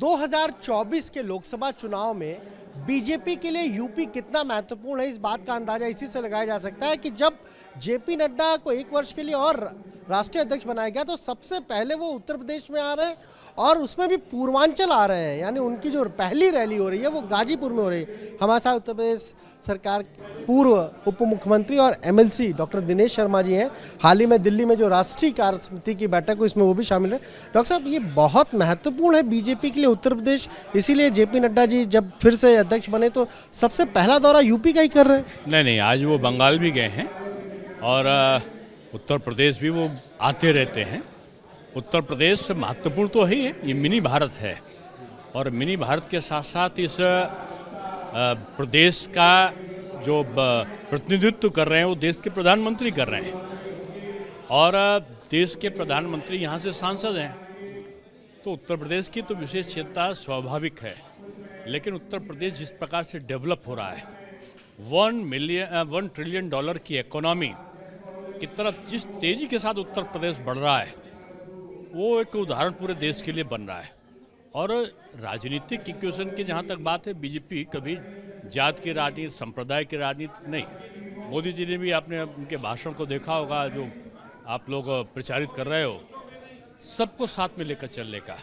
2024 के लोकसभा चुनाव में बीजेपी के लिए यूपी कितना महत्वपूर्ण है, इस बात का अंदाजा इसी से लगाया जा सकता है कि जब जेपी नड्डा को 1 वर्ष के लिए और राष्ट्रीय अध्यक्ष बनाया गया तो सबसे पहले वो उत्तर प्रदेश में आ रहे हैं और उसमें भी पूर्वांचल आ रहे हैं। यानी उनकी जो पहली रैली हो रही है वो गाजीपुर में हो रही है। हमारे साथ उत्तर प्रदेश सरकार पूर्व उप मुख्यमंत्री और एमएलसी डॉक्टर दिनेश शर्मा जी हैं। हाल ही में दिल्ली में जो राष्ट्रीय कार्य समिति की बैठक हुई इसमें वो भी शामिल है। डॉक्टर साहब, ये बहुत महत्वपूर्ण है बीजेपी के लिए उत्तर प्रदेश, इसीलिए जेपी नड्डा जी जब फिर से अध्यक्ष बने तो सबसे पहला दौरा यूपी का ही कर रहे हैं। नहीं, आज वो बंगाल भी गए हैं और उत्तर प्रदेश भी वो आते रहते हैं। उत्तर प्रदेश महत्वपूर्ण तो ही है, ये मिनी भारत है और मिनी भारत के साथ साथ इस प्रदेश का जो प्रतिनिधित्व कर रहे हैं वो देश के प्रधानमंत्री कर रहे हैं और देश के प्रधानमंत्री यहाँ से सांसद हैं, तो उत्तर प्रदेश की तो विशेष चिंता स्वाभाविक है। लेकिन उत्तर प्रदेश जिस प्रकार से डेवलप हो रहा है, $1 ट्रिलियन की इकोनॉमी की तरफ जिस तेजी के साथ उत्तर प्रदेश बढ़ रहा है वो एक उदाहरण पूरे देश के लिए बन रहा है। और राजनीतिक इक्वेशन की जहाँ तक बात है, बीजेपी कभी जात की राजनीति, संप्रदाय की राजनीति नहीं। मोदी जी ने भी आपने उनके भाषण को देखा होगा जो आप लोग प्रचारित कर रहे हो, सबको साथ में लेकर चलने का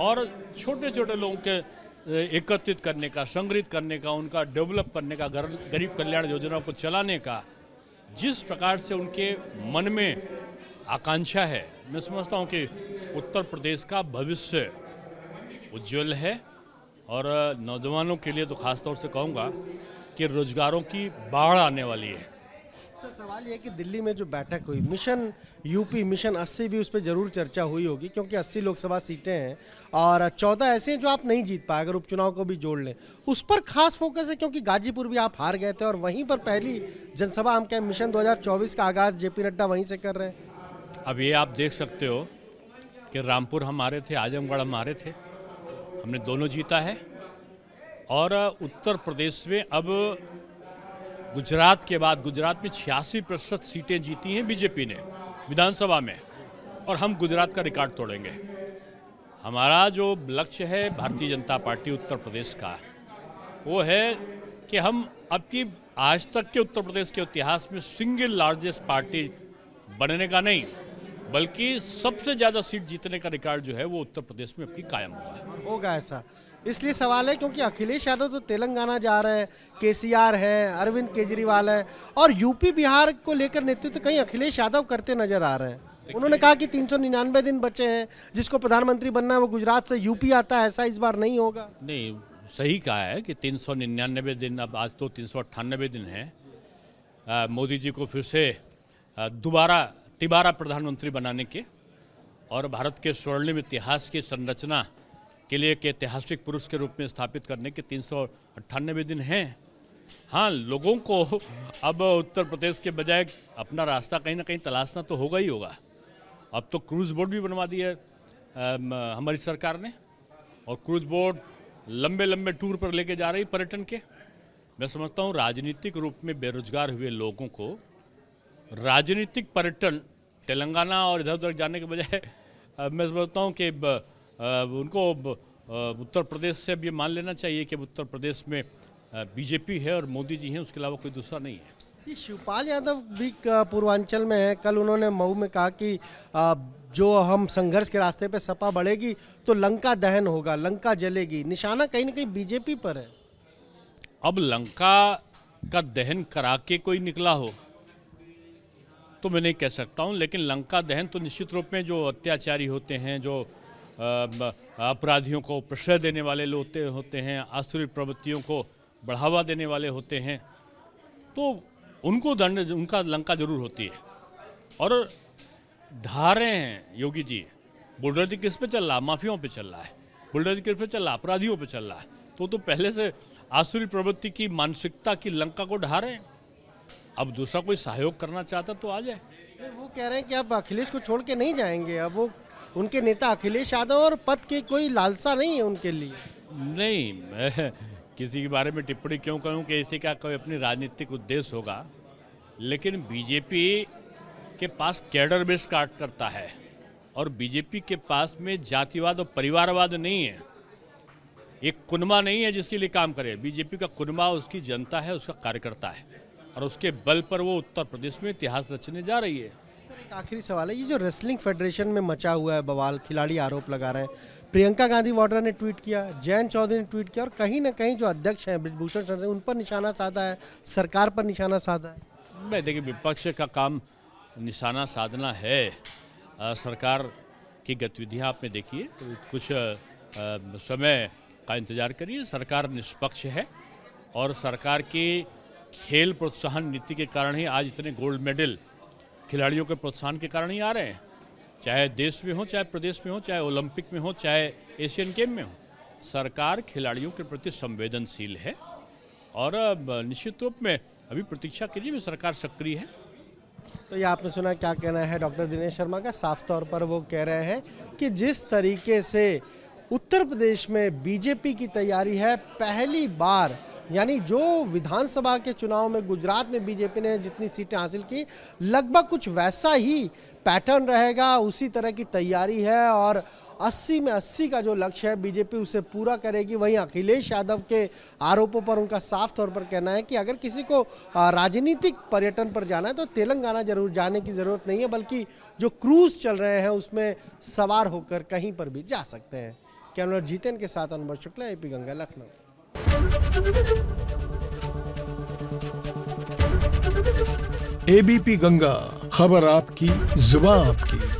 और छोटे छोटे लोगों के एकत्रित करने का, संग्रहित करने का, उनका डेवलप करने का, गरीब कल्याण योजना को चलाने का जिस प्रकार से उनके मन में आकांक्षा है, मैं समझता हूँ कि उत्तर प्रदेश का भविष्य उज्जवल है। और नौजवानों के लिए तो खास तौर से कहूँगा कि रोजगारों की बाढ़ आने वाली है। सर, सवाल ये है कि दिल्ली में जो बैठक हुई मिशन यूपी, मिशन 80 भी उस पर जरूर चर्चा हुई होगी क्योंकि 80 लोकसभा सीटें हैं और 14 ऐसे हैं जो आप नहीं जीत पाए, अगर उपचुनाव को भी जोड़ लें। उस पर खास फोकस है क्योंकि गाजीपुर भी आप हार गए थे और वहीं पर पहली जनसभा हम कहें मिशन 2024 का आगाज़ जेपी नड्डा वहीं से कर रहे हैं। अब ये आप देख सकते हो कि रामपुर हम हारे थे, आजमगढ़ हम हारे थे, हमने दोनों जीता है। और उत्तर प्रदेश में अब गुजरात के बाद, गुजरात में 86% सीटें जीती हैं बीजेपी ने विधानसभा में और हम गुजरात का रिकॉर्ड तोड़ेंगे। हमारा जो लक्ष्य है भारतीय जनता पार्टी उत्तर प्रदेश का, वो है कि हम अब की आज तक के उत्तर प्रदेश के इतिहास में सिंगल लार्जेस्ट पार्टी बनने का नहीं, बल्कि सबसे ज़्यादा सीट जीतने का रिकॉर्ड जो है वो उत्तर प्रदेश में अब की कायम होगा ऐसा। इसलिए सवाल है क्योंकि अखिलेश यादव तो तेलंगाना जा रहे हैं, केसीआर है, अरविंद केजरीवाल है और यूपी बिहार को लेकर नेतृत्व कहीं अखिलेश यादव करते नजर आ रहे हैं। उन्होंने कहा कि 399 दिन बचे हैं, जिसको प्रधानमंत्री बनना है वो गुजरात से यूपी आता है, ऐसा इस बार नहीं होगा। नहीं, सही कहा है कि 399 दिन, अब आज तो 398 दिन है मोदी जी को फिर से तिबारा प्रधानमंत्री बनाने के और भारत के स्वर्णिम इतिहास की संरचना के लिए एक ऐतिहासिक पुरुष के रूप में स्थापित करने के 398 दिन हैं। हाँ, लोगों को अब उत्तर प्रदेश के बजाय अपना रास्ता कहीं ना कहीं तलाशना तो होगा ही होगा। अब तो क्रूज बोट भी बनवा दिया हमारी सरकार ने और क्रूज बोट लंबे लंबे टूर पर लेके जा रही पर्यटन के। मैं समझता हूँ राजनीतिक रूप में बेरोजगार हुए लोगों को राजनीतिक पर्यटन तेलंगाना और इधर उधर जाने के बजाय मैं समझता हूँ कि उनको उत्तर प्रदेश से अब ये मान लेना चाहिए कि उत्तर प्रदेश में बीजेपी है और मोदी जी हैं, उसके अलावा कोई दूसरा नहीं है। ये शिवपाल यादव भी पूर्वांचल में है। कल उन्होंने मऊ में कहा कि जो हम संघर्ष के रास्ते पे सपा बढ़ेगी तो लंका दहन होगा, लंका जलेगी। निशाना कहीं ना कहीं बीजेपी पर है। अब लंका का दहन करा के कोई निकला हो तो मैं नहीं कह सकता हूं, लेकिन लंका दहन तो निश्चित रूप में जो अत्याचारी होते हैं, जो अपराधियों को प्रश्रय देने वाले लोग होते हैं, आसुरी प्रवृत्तियों को बढ़ावा देने वाले होते हैं, तो उनको दंड, उनका लंका जरूर होती है। और ढा रहे हैं योगी जी, बुलडोजर किस पे चल रहा, माफियाओं पे चल रहा है, बुलडोजर किस पे चल रहा, अपराधियों पे चल रहा है। तो पहले से आसुरी प्रवृत्ति की मानसिकता की लंका को ढा रहे हैं। अब दूसरा कोई सहयोग करना चाहता तो आ जाए। वो कह रहे हैं कि अब अखिलेश को छोड़ के नहीं जाएंगे, अब वो उनके नेता अखिलेश यादव और पद की कोई लालसा नहीं है उनके लिए। नहीं, मैं किसी के बारे में टिप्पणी क्यों करूं कि इसी का कोई अपनी राजनीतिक उद्देश्य होगा, लेकिन बीजेपी के पास कैडर बेस कार्ड करता है और बीजेपी के पास में जातिवाद और परिवारवाद नहीं है। एक कुनबा नहीं है जिसके लिए काम करे। बीजेपी का कुनबा उसकी जनता है, उसका कार्यकर्ता है, और उसके बल पर वो उत्तर प्रदेश में इतिहास रचने जा रही है। सर, एक आखिरी सवाल है, ये जो रेसलिंग फेडरेशन में मचा हुआ है बवाल, खिलाड़ी आरोप लगा रहे हैं, प्रियंका गांधी वाड्रा ने ट्वीट किया, जयंत चौधरी ने ट्वीट किया, और कहीं ना कहीं जो अध्यक्ष हैं ब्रिजभूषण शरण सिंह, उन पर निशाना साधा है, सरकार पर निशाना साधा है। मैं देखिए, विपक्ष का काम निशाना साधना है। सरकार की गतिविधियां आपने देखिए, कुछ समय का इंतजार करिए। सरकार निष्पक्ष है, और सरकार की खेल प्रोत्साहन नीति के कारण ही आज इतने गोल्ड मेडल खिलाड़ियों के प्रोत्साहन के कारण ही आ रहे हैं, चाहे देश में हो, चाहे प्रदेश में हो, चाहे ओलंपिक में हो, चाहे एशियन गेम में हो। सरकार खिलाड़ियों के प्रति संवेदनशील है, और निश्चित रूप में अभी प्रतीक्षा कीजिए भी सरकार सक्रिय है। तो ये आपने सुना क्या कहना है डॉक्टर दिनेश शर्मा का। साफ तौर पर वो कह रहे हैं कि जिस तरीके से उत्तर प्रदेश में बीजेपी की तैयारी है, पहली बार यानी जो विधानसभा के चुनाव में गुजरात में बीजेपी ने जितनी सीटें हासिल की, लगभग कुछ वैसा ही पैटर्न रहेगा, उसी तरह की तैयारी है, और 80 में 80 का जो लक्ष्य है बीजेपी उसे पूरा करेगी। वहीं अखिलेश यादव के आरोपों पर उनका साफ तौर पर कहना है कि अगर किसी को राजनीतिक पर्यटन पर जाना है तो तेलंगाना जरूर जाने की ज़रूरत नहीं है, बल्कि जो क्रूज चल रहे हैं उसमें सवार होकर कहीं पर भी जा सकते हैं। कैमरा जीतन के साथ अनुभव शुक्ला, AP गंगा, लखनऊ। ABP गंगा, खबर आपकी, जुबान आपकी।